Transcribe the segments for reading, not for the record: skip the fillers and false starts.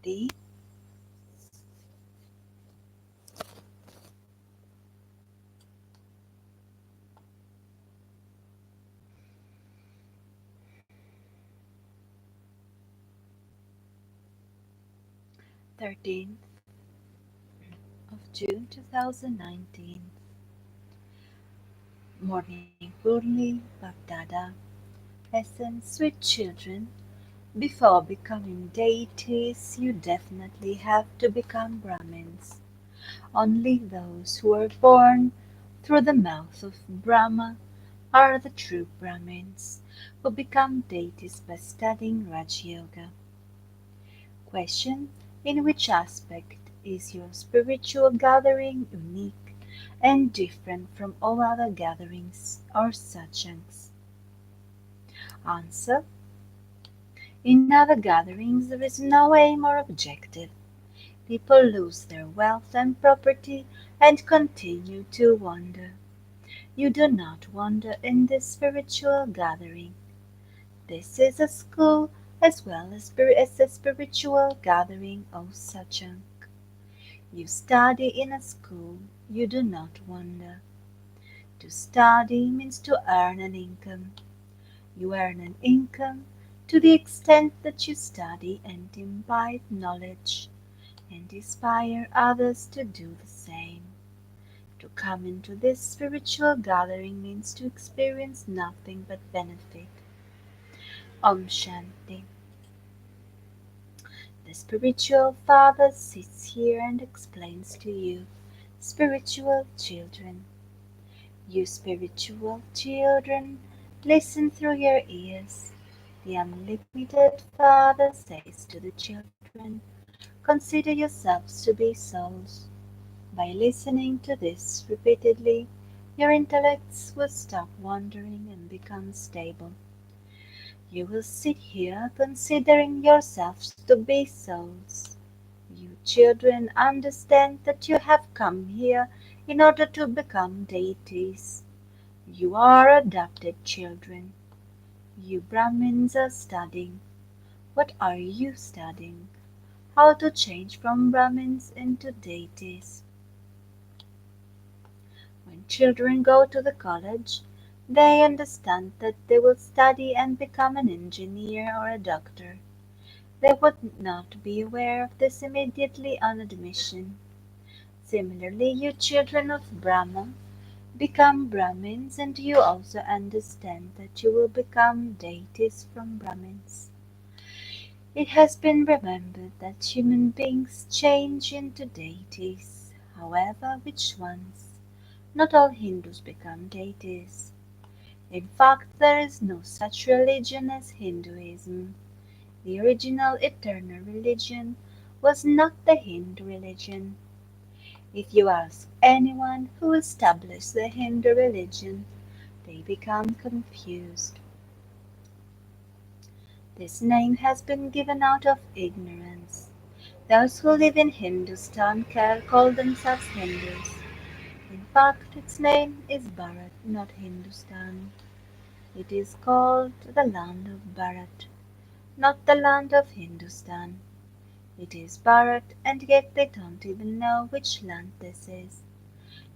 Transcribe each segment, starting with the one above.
body. Thirteenth of June 2019. Morning Purli Bhakdada. Essence, sweet children, before becoming deities, you definitely have to become Brahmins. Only those who are born through the mouth of Brahma are the true Brahmins, who become deities by studying Raj Yoga. Question: in which aspect is your spiritual gathering unique and different from all other gatherings or satsangs? Answer: in other gatherings there is no aim or objective. People lose their wealth and property and continue to wander. You do not wander in this spiritual gathering. This is a school as well as a spiritual gathering, O Satsang. You study in a school, you do not wander. To study means to earn an income. You earn an income to the extent that you study and imbibe knowledge and inspire others to do the same. To come into this spiritual gathering means to experience nothing but benefit. Om Shanti. The spiritual father sits here and explains to you, spiritual children. You spiritual children, listen through your ears. The unlimited Father says to the children, consider yourselves to be souls. By listening to this repeatedly, your intellects will stop wandering and become stable. You will sit here considering yourselves to be souls. You children understand that you have come here in order to become deities. You are adopted children. You Brahmins are studying. What are you studying? How to change from Brahmins into deities. When children go to the college, they understand that they will study and become an engineer or a doctor. They would not be aware of this immediately on admission. Similarly, you children of Brahma become Brahmins, and you also understand that you will become deities from Brahmins. It has been remembered that human beings change into deities. However, which ones? Not all Hindus become deities. In fact, there is no such religion as Hinduism. The original eternal religion was not the Hindu religion. If you ask anyone who established the Hindu religion, they become confused. This name has been given out of ignorance. Those who live in Hindustan call themselves Hindus. In fact, its name is Bharat, not Hindustan. It is called the land of Bharat, not the land of Hindustan. It is Bharat, and yet they don't even know which land this is.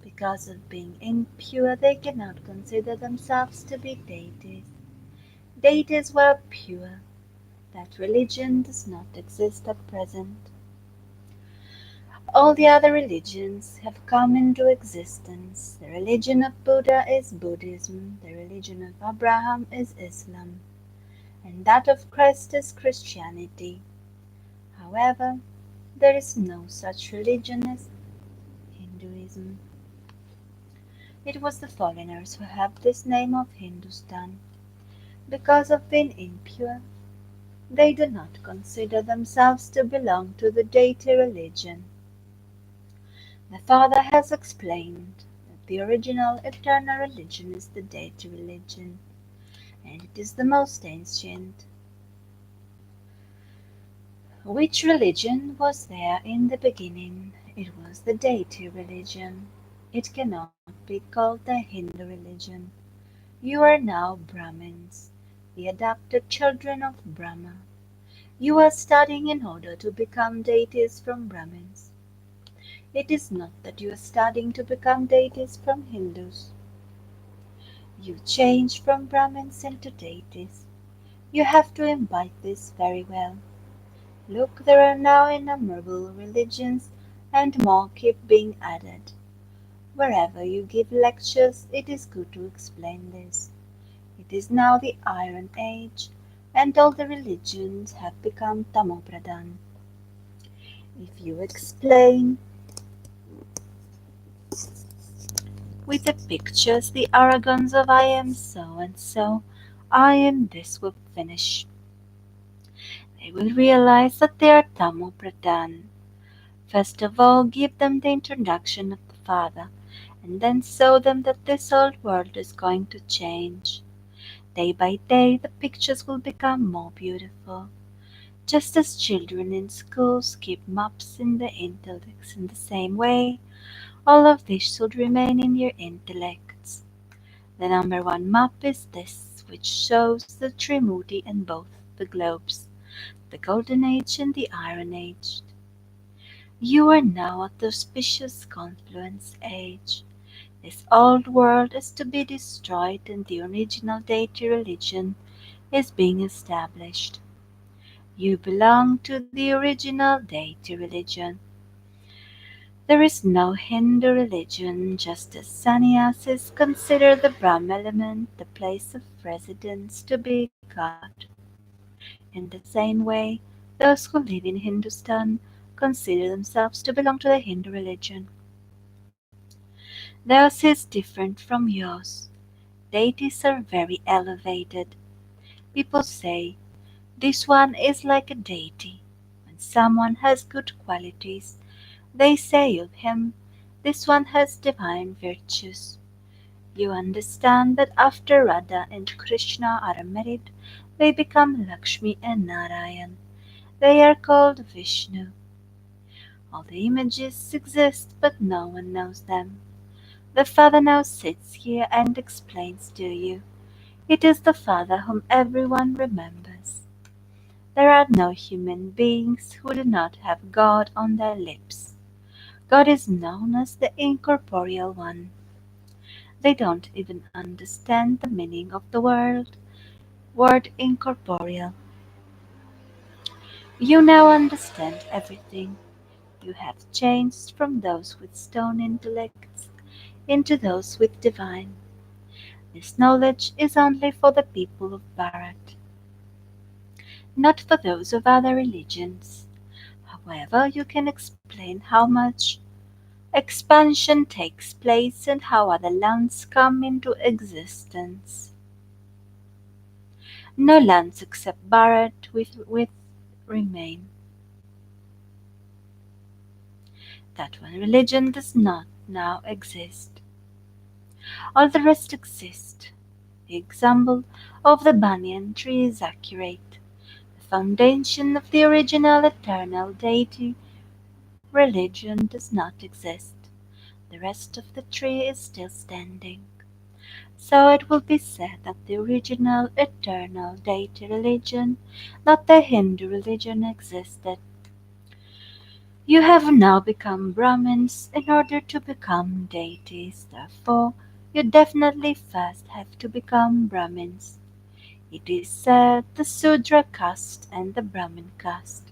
Because of being impure, they cannot consider themselves to be deities. Deities were pure. That religion does not exist at present. All the other religions have come into existence. The religion of Buddha is Buddhism, the religion of Abraham is Islam, and that of Christ is Christianity. However, there is no such religion as Hinduism. It was the foreigners who have this name of Hindustan. Because of being impure, they do not consider themselves to belong to the deity religion. The Father has explained that the original eternal religion is the deity religion, and it is the most ancient. Which religion was there in the beginning? It was the deity religion. It cannot be called the Hindu religion. You are now Brahmins, the adopted children of Brahma. You are studying in order to become deities from Brahmins. It is not that you are studying to become deities from Hindus. You change from Brahmins into deities. You have to imbibe this very well. Look, there are now innumerable religions, and more keep being added. Wherever you give lectures, it is good to explain this. It is now the Iron Age, and all the religions have become Tamopradhan. If you explain with the pictures the arrogance of I am so and so, I am this will finish. They will realize that they are Tamopradhan. First of all, give them the introduction of the Father, and then show them that this old world is going to change. Day by day, the pictures will become more beautiful. Just as children in schools keep maps in their intellects in the same way, all of this should remain in your intellects. The number one map is this, which shows the Trimurti in both the globes, the Golden Age and the Iron Age. You are now at the auspicious confluence age. This old world is to be destroyed and the original deity religion is being established. You belong to the original deity religion. There is no Hindu religion, just as sannyasis consider the Brahma element the place of residence to be God. In the same way, those who live in Hindustan consider themselves to belong to the Hindu religion. Theirs is different from yours. Deities are very elevated. People say, this one is like a deity. When someone has good qualities, they say of him, this one has divine virtues. You understand that after Radha and Krishna are married, they become Lakshmi and Narayan. They are called Vishnu. All the images exist, but no one knows them. The Father now sits here and explains to you. It is the Father whom everyone remembers. There are no human beings who do not have God on their lips. God is known as the incorporeal one. They don't even understand the meaning of the word incorporeal. You now understand everything. You have changed from those with stone intellects into those with divine. This knowledge is only for the people of Bharat, not for those of other religions. However, you can explain how much expansion takes place and how other lands come into existence. No lands except Bharat with remain. That one religion does not now exist. All the rest exist. The example of the banyan tree is accurate. The foundation of the original eternal deity religion does not exist. The rest of the tree is still standing. So it will be said that the original eternal deity religion, not the Hindu religion, existed. You have now become Brahmins in order to become deities. Therefore, you definitely first have to become Brahmins. It is said the Sudra caste and the Brahmin caste.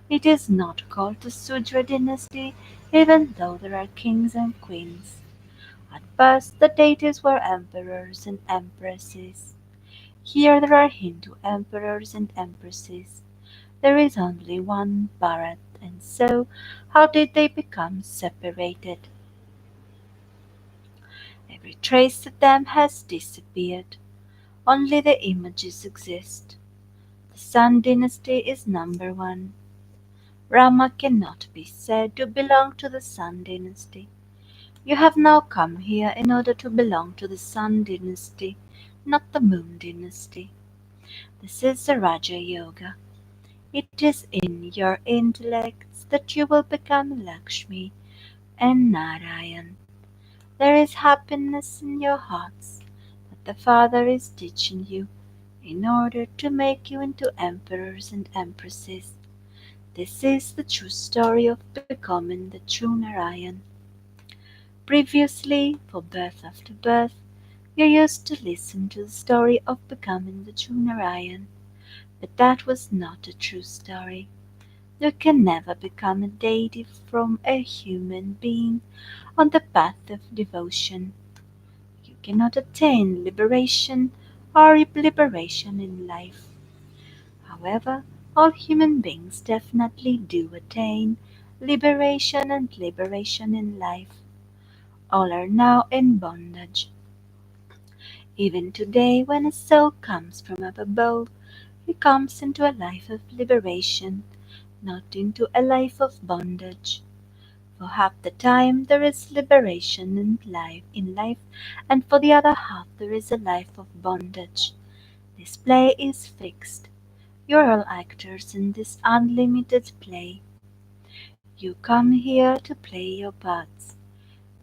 It is not called the Sudra dynasty, even though there are kings and queens. At first, the deities were emperors and empresses. Here there are Hindu emperors and empresses. There is only one Bharat, and so how did they become separated? Every trace of them has disappeared. Only the images exist. The Sun dynasty is number one. Rama cannot be said to belong to the Sun dynasty. You have now come here in order to belong to the Sun dynasty, not the Moon dynasty. This is the Raja Yoga. It is in your intellects that you will become Lakshmi and Narayan. There is happiness in your hearts that the Father is teaching you. in order to make you into emperors and empresses. This is the true story of becoming the true Narayan. Previously, for birth after birth, you used to listen to the story of becoming the true Narayan, but that was not a true story. You can never become a deity from a human being on the path of devotion. You cannot attain liberation or liberation in life. However, all human beings definitely do attain liberation in life. All are now in bondage. Even today, when a soul comes from up above, he comes into a life of liberation, not into a life of bondage. For half the time there is liberation in life, and for the other half there is a life of bondage. This play is fixed. You're all actors in this unlimited play. You come here to play your parts.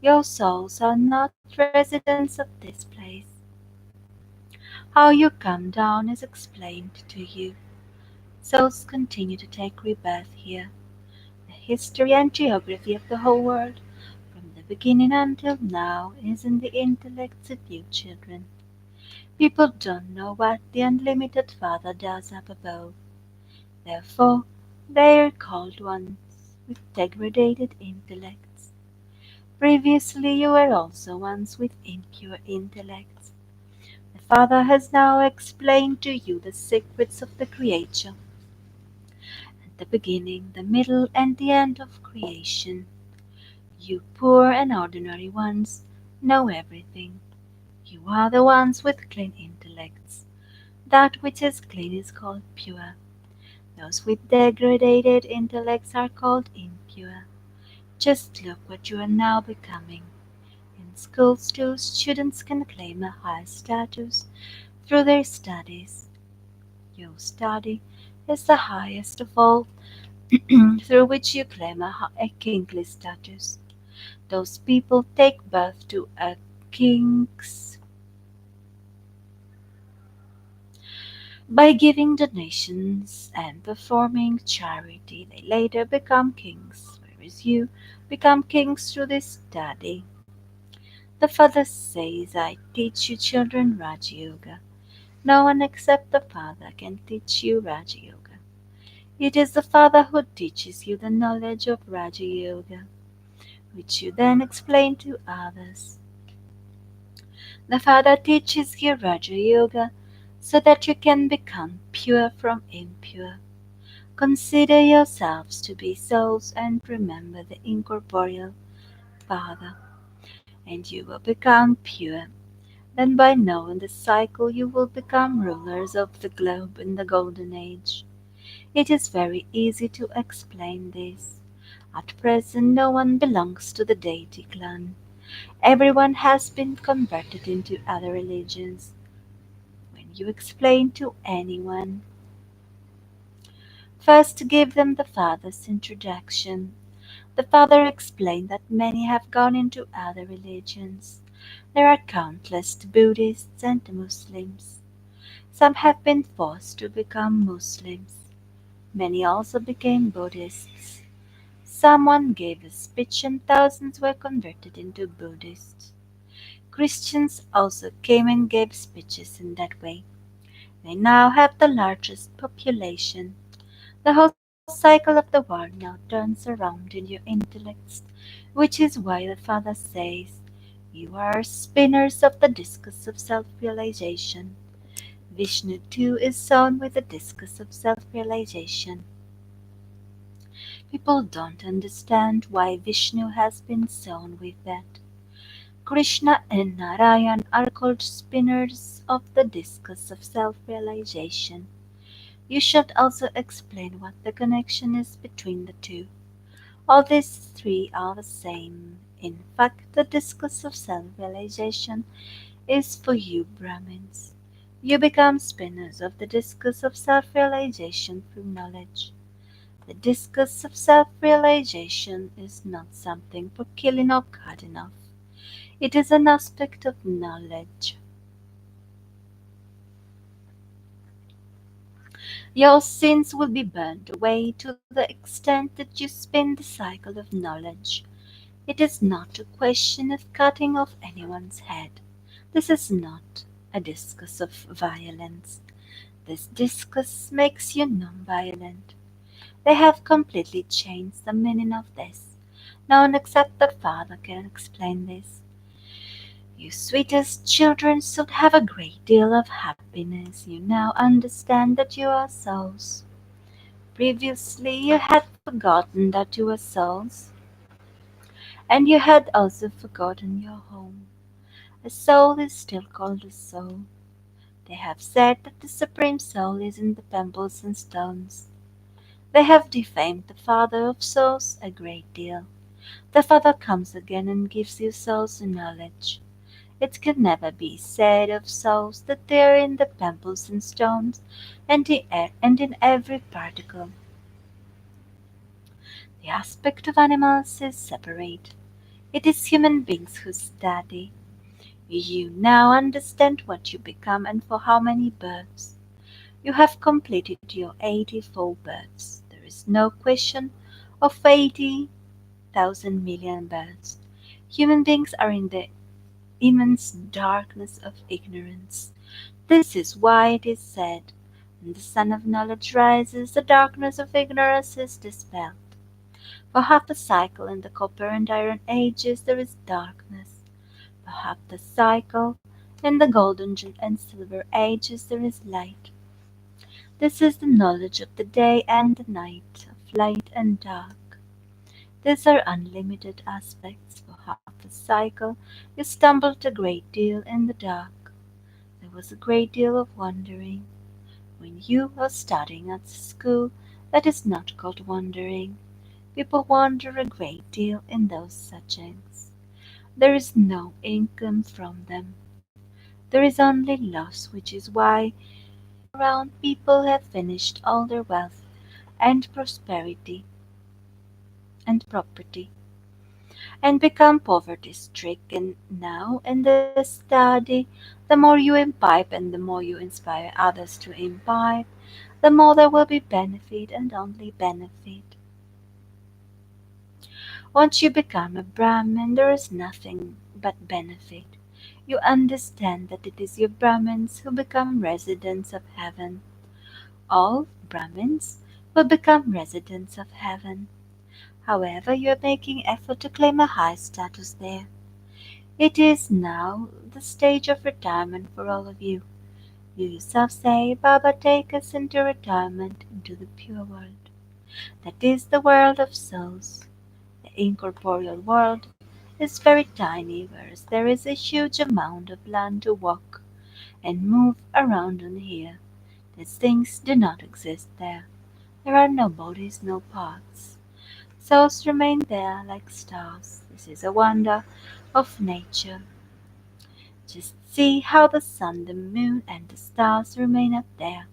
Your souls are not residents of this place. How you come down is explained to you. Souls continue to take rebirth here. The history and geography of the whole world, from the beginning until now, is in the intellects of you children. People don't know what the unlimited Father does up above. Therefore, they are called ones with degraded intellects. Previously, you were also ones with impure intellects. The Father has now explained to you the secrets of the Creator, at the beginning, the middle, and the end of creation. You poor and ordinary ones know everything. You are the ones with clean intellects. That which is clean is called pure. Those with degraded intellects are called impure. Just look what you are now becoming. In schools too, students can claim a high status through their studies. Your study is the highest of all, through which you claim a kingly status. Those people take birth to a king's by giving donations and performing charity. They later become kings, whereas you become kings through this study. The Father says, I teach you children Raja Yoga. No one except the Father can teach you Raja Yoga. It is the Father who teaches you the knowledge of Raja Yoga, which you then explain to others. The Father teaches you Raja Yoga so that you can become pure from impure. Consider yourselves to be souls and remember the incorporeal Father, and you will become pure. Then, by knowing the cycle, you will become rulers of the globe in the Golden Age. It is very easy to explain this. At present, no one belongs to the deity clan. Everyone has been converted into other religions. When you explain to anyone, first give them the Father's introduction. The Father explained that many have gone into other religions. There are countless Buddhists and Muslims. Some have been forced to become Muslims. Many also became Buddhists. Someone gave a speech and thousands were converted into Buddhists. Christians also came and gave speeches in that way. They now have the largest population. The whole cycle of the world now turns around in your intellects, which is why the Father says, you are spinners of the discus of self-realization. Vishnu too is sown with the discus of self-realization. People don't understand why Vishnu has been sown with that. Krishna and Narayan are called spinners of the discus of self-realization. You should also explain what the connection is between the two. All these three are the same. In fact, the discus of self-realization is for you Brahmins. You become spinners of the discus of self-realization through knowledge. The discus of self-realization is not something for killing or cutting off. It is an aspect of knowledge. Your sins will be burned away to the extent that you spin the cycle of knowledge. It is not a question of cutting off anyone's head. This is not a discourse of violence. This discourse makes you non-violent. They have completely changed the meaning of this. No one except the Father can explain this. You sweetest children should have a great deal of happiness. You now understand that you are souls. Previously you had forgotten that you were souls, and you had also forgotten your home. A soul is still called a soul. They have said that the Supreme Soul is in the pebbles and stones. They have defamed the Father of souls a great deal. The Father comes again and gives you souls knowledge. It can never be said of souls that they are in the pebbles and stones and in every particle. The aspect of animals is separate. It is human beings who study. You now understand what you become and for how many births. You have completed your 84 births. There is no question of 80,000 million births. Human beings are in the immense darkness of ignorance. This is why it is said, when the sun of knowledge rises, the darkness of ignorance is dispelled. For half a cycle in the copper and iron ages there is darkness. For half the cycle in the golden and silver ages there is light. This is the knowledge of the day and the night, of light and dark. These are unlimited aspects. For half a cycle you stumbled a great deal in the dark. There was a great deal of wandering. When you are studying at school, that is not called wandering. People wander a great deal in those subjects. There is no income from them. There is only loss, which is why around people have finished all their wealth and prosperity and property and become poverty stricken. Now in the study, the more you imbibe and the more you inspire others to imbibe, the more there will be benefit and only benefit. Once you become a Brahmin, there is nothing but benefit. You understand that it is your Brahmins who become residents of heaven. All Brahmins will become residents of heaven. However, you are making effort to claim a high status there. It is now the stage of retirement for all of you. You yourself say, Baba, take us into retirement, into the pure world. That is the world of souls. The incorporeal world is very tiny, whereas there is a huge amount of land to walk and move around on here. These things do not exist there. There are no bodies, no parts. Souls remain there like stars. This is a wonder of nature. Just see how the sun, the moon, and the stars remain up there.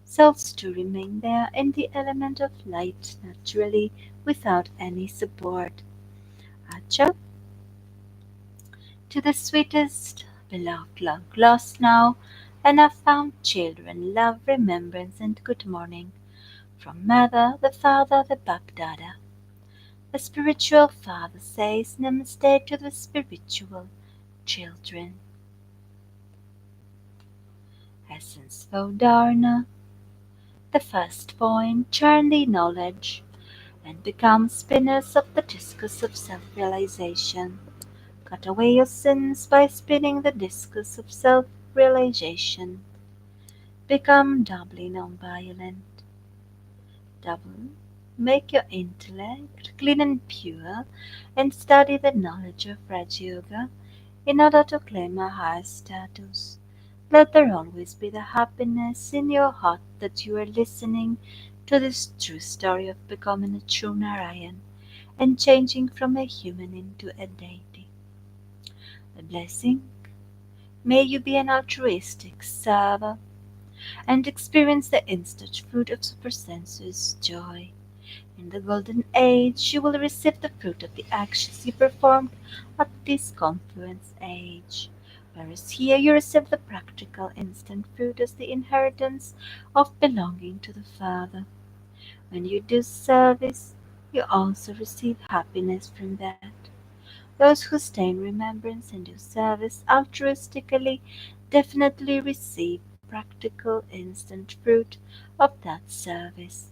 Souls too remain there in the element of light naturally without any support. Acha, to the sweetest, beloved, long lost now, and have found children, love, remembrance, and good morning from Mother, the Father, the Bapdada. The spiritual father says Namaste to the spiritual children. Essence Vodharna. The first point, churn the knowledge and become spinners of the discus of self-realization. Cut away your sins by spinning the discus of self-realization. Become doubly non-violent. Double. Make your intellect clean and pure and study the knowledge of Raj Yoga in order to claim a higher status. Let there always be the happiness in your heart that you are listening to this true story of becoming a true Narayan and changing from a human into a deity. The blessing, may you be an altruistic server and experience the instant fruit of supersensuous joy. In the golden age, you will receive the fruit of the actions you performed at this confluence age. Whereas here you receive the practical instant fruit as the inheritance of belonging to the Father. When you do service, you also receive happiness from that. Those who stay in remembrance and do service altruistically definitely receive practical instant fruit of that service.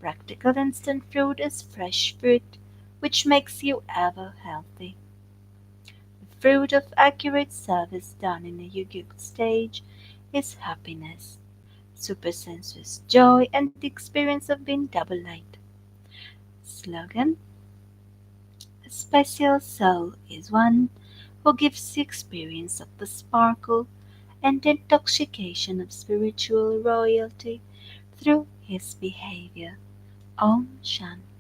Practical instant fruit is fresh fruit, which makes you ever healthy. The fruit of accurate service done in a yogic stage is happiness, supersensuous joy, and the experience of being double light. Slogan: a special soul is one who gives the experience of the sparkle and intoxication of spiritual royalty through his behavior. Om Shanti.